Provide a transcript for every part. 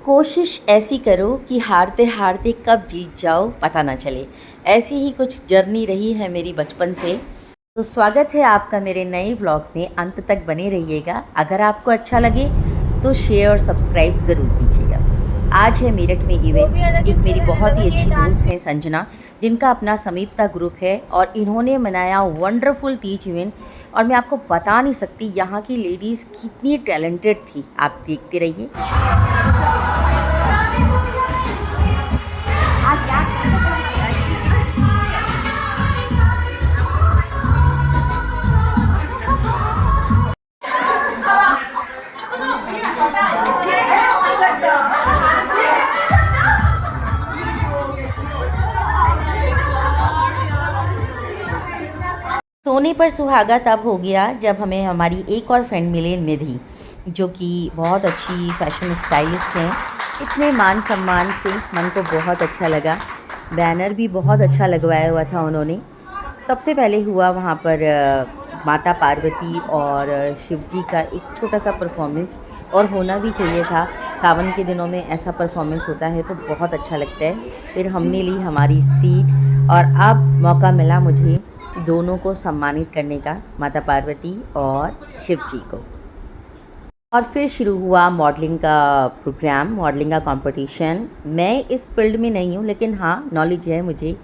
कोशिश ऐसी करो कि हारते हारते कब जीत जाओ पता ना चले। ऐसी ही कुछ जर्नी रही है मेरी बचपन से। तो स्वागत है आपका मेरे नए व्लॉग में, अंत तक बने रहिएगा। अगर आपको अच्छा लगे तो शेयर और सब्सक्राइब ज़रूर कीजिएगा। आज है मेरठ में इवेंट। एक मेरी बहुत ही अच्छी दोस्त है संजना, जिनका अपना समीपता ग्रुप है और इन्होंने मनाया वंडरफुल तीज इवेंट। और मैं आपको बता नहीं सकती यहाँ की लेडीज़ कितनी टैलेंटेड थी। आप देखते रहिए। सोने पर सुहागा तब हो गया जब हमें हमारी एक और फ्रेंड मिले, निधि, जो कि बहुत अच्छी फैशन स्टाइलिस्ट हैं। इतने मान सम्मान से मन को बहुत अच्छा लगा। बैनर भी बहुत अच्छा लगवाया हुआ था उन्होंने। सबसे पहले हुआ वहाँ पर माता पार्वती और शिव जी का एक छोटा सा परफॉर्मेंस, और होना भी चाहिए था। सावन के दिनों में ऐसा परफॉर्मेंस होता है तो बहुत अच्छा लगता है। फिर हमने ली हमारी सीट और अब मौका मिला मुझे दोनों को सम्मानित करने का, माता पार्वती और शिव जी को। और फिर शुरू हुआ मॉडलिंग का प्रोग्राम, मॉडलिंग का कंपटीशन। मैं इस फील्ड में नहीं हूँ, लेकिन हाँ नॉलेज है मुझे।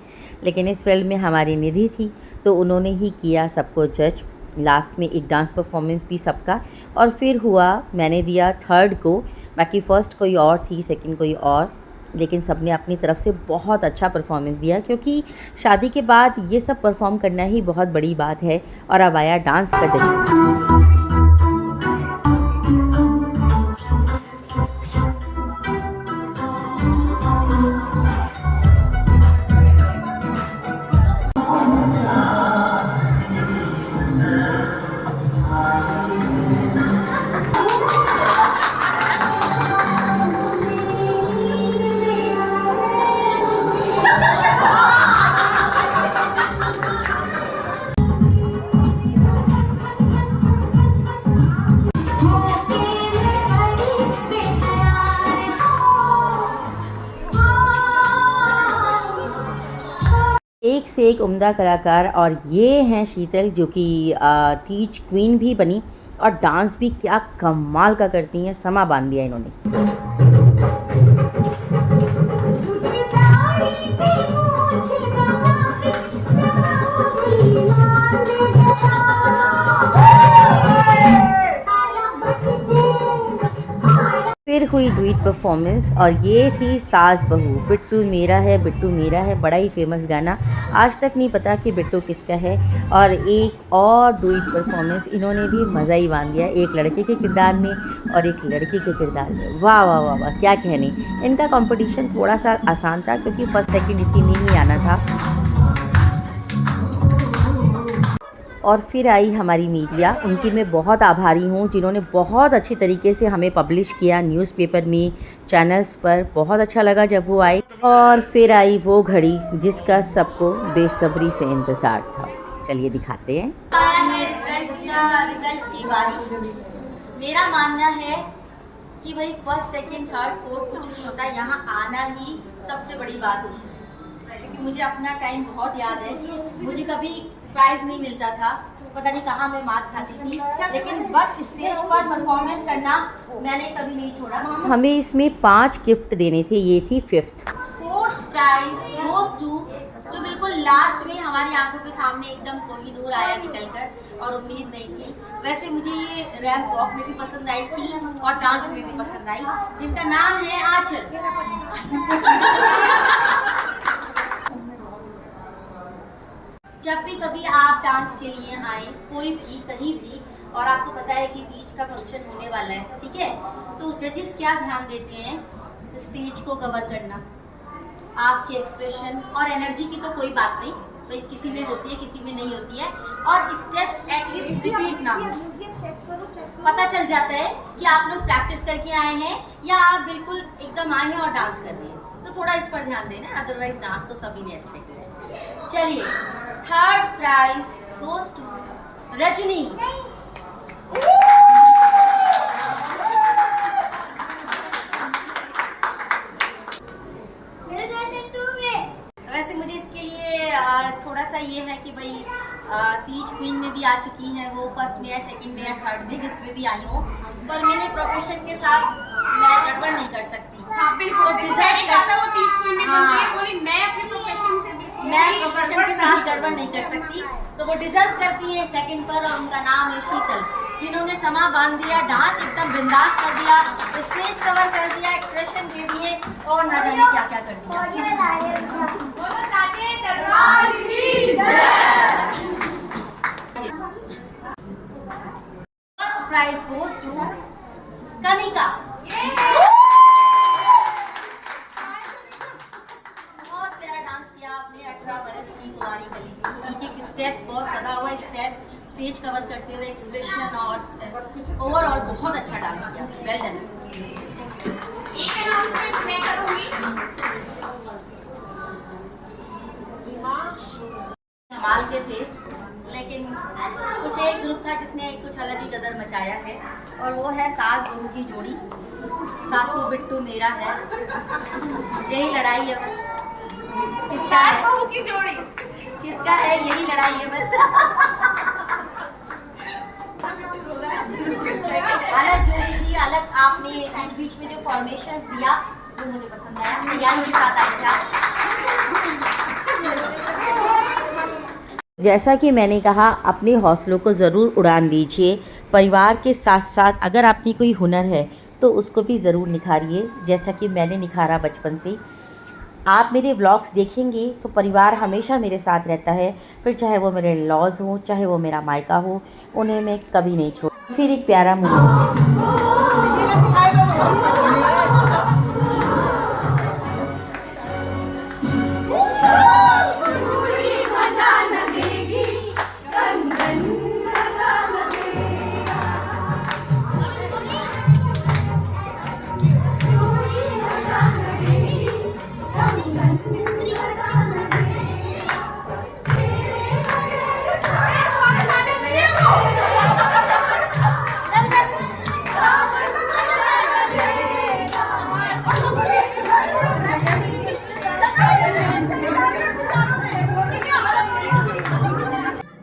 लेकिन इस फील्ड में हमारी निधि थी तो उन्होंने ही किया सबको जज। लास्ट में एक डांस परफॉर्मेंस भी सबका। और फिर हुआ, मैंने दिया थर्ड को, बाकी फ़र्स्ट कोई और थी, सेकंड कोई और, लेकिन सबने अपनी तरफ से बहुत अच्छा परफॉर्मेंस दिया, क्योंकि शादी के बाद ये सब परफॉर्म करना ही बहुत बड़ी बात है। और अब आया डांस का जज। एक से एक उम्दा कलाकार, और ये हैं शीतल, जो कि तीज क्वीन भी बनी और डांस भी क्या कमाल का करती हैं। समा बांध दिया इन्होंने। फिर हुई डुएट परफॉर्मेंस, और ये थी सास बहू। बिट्टू मेरा है, बिट्टू मेरा है, बड़ा ही फेमस गाना। आज तक नहीं पता कि बिट्टू किसका है। और एक और डुएट परफॉर्मेंस, इन्होंने भी मज़ा ही बांध दिया, एक लड़के के किरदार में और एक लड़की के किरदार में। वाह वाह वाह वाह, क्या कहने। इनका कंपटीशन थोड़ा सा आसान था, क्योंकि फर्स्ट सेकंड इसी में ही आना था। और फिर आई हमारी मीडिया, उनकी मैं बहुत आभारी हूँ, जिन्होंने बहुत अच्छी तरीके से हमें पब्लिश किया न्यूज़पेपर में, चैनल्स पर। बहुत अच्छा लगा जब वो आए। और फिर आई वो घड़ी जिसका सबको बेसब्री से इंतज़ार था। चलिए दिखाते हैं। रिजल्ट की बारी। मेरा मानना है कि भाई फर्स्ट सेकंड थर्ड फोर्थ कुछ नहीं होता, यहाँ आना ही सबसे बड़ी बात होती है। क्योंकि मुझे अपना टाइम बहुत याद है, मुझे कभी प्राइज नहीं मिलता था, पता नहीं कहाँ मैं मार खाती थी, लेकिन बस स्टेज पर परफॉर्मेंस करना मैंने कभी नहीं छोड़ा। हमें इसमें 5 गिफ्ट देने थे, ये थी 5th। 4th prize goes to, जो बिल्कुल लास्ट में हमारी आंखों के सामने एकदम कोहिनूर आया निकलकर, और उम्मीद नहीं थी। वैसे मुझे ये रैंप वॉक में भी पसंद आई थी और डांस में भी पसंद आई, जिनका नाम है आंचल। जब भी कभी आप डांस के लिए आए, कोई भी कहीं भी, और आपको पता है कि तीज का फंक्शन होने वाला है, ठीक है, तो जजेस क्या ध्यान देते हैं, स्टेज को कवर करना, आपके एक्सप्रेशन और एनर्जी की तो कोई बात नहीं, तो किसी में होती है किसी में नहीं होती है, और स्टेप्स एटलीस्ट रिपीट ना हो। पता चल जाता है कि आप लोग प्रैक्टिस करके आए हैं या आप बिल्कुल एकदम आए हैं और डांस कर रहे हैं, तो थोड़ा इस पर ध्यान देना, अदरवाइज डांस तो सभी ने अच्छे किया। चलिए, third prize goes to Rajni. कि भाई तीज क्वीन में भी आ चुकी हैं, वो फर्स्ट में या सेकंड में या थर्ड में जिसमें भी आई हो, पर मेरे प्रोफेशन के साथ मैं गड़बड़ नहीं कर सकती। हाँ बिल्कुल, तो डिजर्व करता वो तीज क्वीन में बन गई, बोली मैं अपने प्रोफेशन से बिल्कुल मैं प्रोफेशन के साथ गड़बड़ नहीं कर सकती, तो वो डिजर्व करती है सेकंड पर। और उनका नाम है शीतल, जिन्होंने समा बांध दिया, डांस एकदम बिंदास कर दिया, स्टेज कवर कर दिया, एक्सप्रेशन दे दिए और ना जाने क्या क्या कर दिया। First prize goes to Kanika. बहुत प्यारा डांस किया आपने, 18 बरस की कुंवारी कली। एक एक स्टेप, बहुत सदा हुआ स्टेप, स्टेज कवर करते हुए एक्सप्रेशन और ओवरऑल बहुत अच्छा डांस किया। Well done. एक अनाउंसमेंट मैं करूंगी। कमाल के थे, लेकिन कुछ एक ग्रुप था जिसने कुछ अलग ही कदर मचाया है, और वो है सास बहू की जोड़ी। सासू बिट्टू मेरा है, यही लड़ाई है बस। किसका है बहू की जोड़ी? किसका है, यही लड़ाई है बस। अलग जोड़ी थी, अलग आपने बीच बीच में जो फॉर्मेशंस दिया वो मुझे पसंद आया। तैयारी के साथ आया। जैसा कि मैंने कहा, अपने हौसलों को ज़रूर उड़ान दीजिए। परिवार के साथ साथ अगर आप में कोई हुनर है तो उसको भी ज़रूर निखारिए, जैसा कि मैंने निखारा बचपन से। आप मेरे व्लॉग्स देखेंगे तो परिवार हमेशा मेरे साथ रहता है, फिर चाहे वो मेरे लॉज हों, चाहे वो मेरा मायका हो, उन्हें मैं कभी नहीं छोड़। फिर एक प्यारा मोमेंट।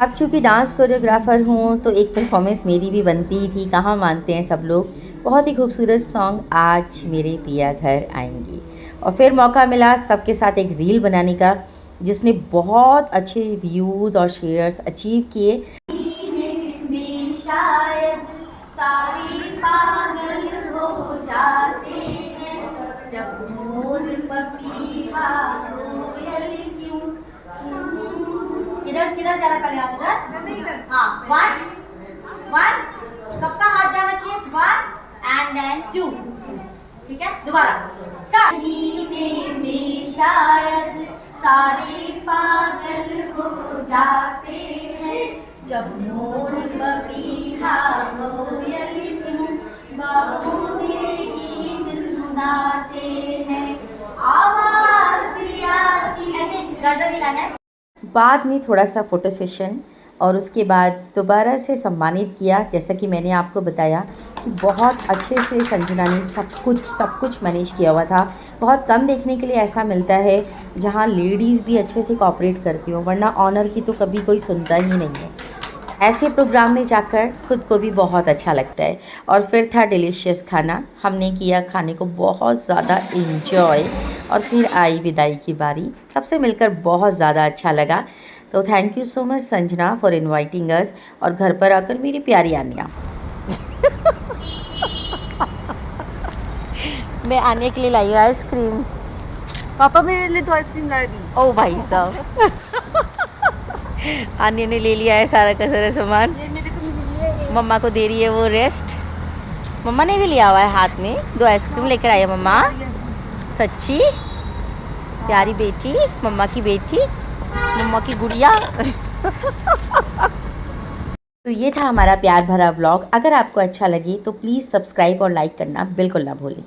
अब चूँकि डांस कोरियोग्राफर हूँ तो एक परफॉर्मेंस मेरी भी बनती ही थी, कहाँ मानते हैं सब लोग। बहुत ही खूबसूरत सॉन्ग आज मेरे पिया घर आएंगे, और फिर मौका मिला सबके साथ एक रील बनाने का, जिसने बहुत अच्छे व्यूज़ और शेयर्स अचीव किए। शायद सारी पागल हो जाते हैं जब मोर पपीहा कोयल क्यों। किधर किधर जाना पहले हाथ इधर। हाँ, 1 सबका हाथ जाना चाहिए, 1 एंड देन 2। ठीक है, दोबारा स्टार्ट। में शायद सारे पागल हो जाते हैं जब मोर पपीहा कोयल क्यों बाहों में गीत सुनाते हैं, आवाज़ आती। ऐसे गर्दन हिलाना है। बाद में थोड़ा सा फ़ोटो सेशन, और उसके बाद दोबारा से सम्मानित किया। जैसा कि मैंने आपको बताया कि बहुत अच्छे से संजना ने सब कुछ मैनेज किया हुआ था। बहुत कम देखने के लिए ऐसा मिलता है जहां लेडीज़ भी अच्छे से कोऑपरेट करती हो, वरना ऑनर की तो कभी कोई सुनता ही नहीं है। ऐसे प्रोग्राम में जाकर खुद को भी बहुत अच्छा लगता है। और फिर था डिलीशियस खाना, हमने किया खाने को बहुत ज़्यादा एंजॉय, और फिर आई विदाई की बारी। सबसे मिलकर बहुत ज़्यादा अच्छा लगा। तो thank you so much Sanjana for inviting us, और घर पर आकर मेरी प्यारी आनिया। मैं आने के लिए लाई आइसक्रीम। पापा मेरे लिए तो आइसक्रीम ला दी। ओ भाई साहब। आनिया ने ले लिया है सारा का सारा सामान, मम्मा को दे रही है वो रेस्ट। मम्मा ने भी लिया हुआ है हाथ में, 2 आइसक्रीम लेकर आई है मम्मा। सच्ची प्यारी बेटी, मम्मा की बेटी, मम्मा की गुड़िया। तो ये था हमारा प्यार भरा व्लॉग। अगर आपको अच्छा लगे तो प्लीज़ सब्सक्राइब और लाइक करना बिल्कुल ना भूलें।